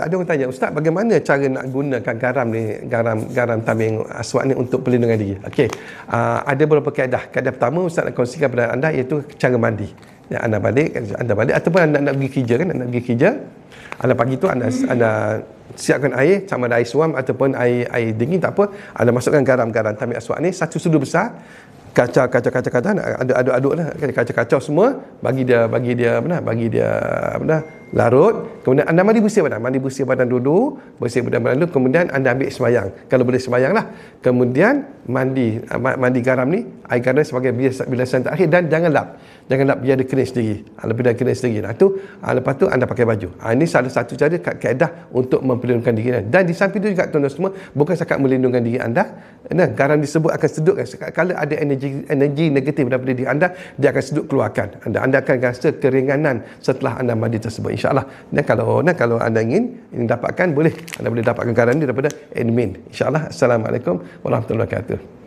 Ada orang tanya, Ustaz, bagaimana cara nak gunakan garam ni, garam tameng aswad ni untuk perlindungan diri? Okey. Ada beberapa kaedah. Kaedah pertama Ustaz nak kongsikan kepada anda iaitu cara mandi. Ya, anda balik ataupun anda nak pergi kerja kan, nak pergi kerja. Anda pagi tu anda siapkan air, sama ada air suam ataupun air dingin tak apa. Anda masukkan garam tameng aswad ni satu sudu besar. Kacau aduk lah, kacau semua, bagi dia larut. Kemudian anda mandi bersih badan dulu, kemudian anda ambil sembahyang, kalau boleh sembahyang lah. Kemudian mandi garam ni, air garam sebagai bilasan terakhir, dan jangan lap biar dia kering sendiri. Lepas tu anda pakai baju. Ini salah satu cara kaedah untuk memperlindungkan diri. Dan di samping itu juga tuan-tuan semua, bukan sekat melindungkan diri anda, garam disebut akan sedutkan. Kalau ada energi negatif daripada diri anda, dia akan sedut keluarkan. Anda akan rasa keringanan setelah anda mandi tersebut, insya-Allah. Dan kalau anda ingin dapatkan, anda boleh dapatkan garam ini daripada admin, insya-Allah. Assalamualaikum warahmatullahi wabarakatuh.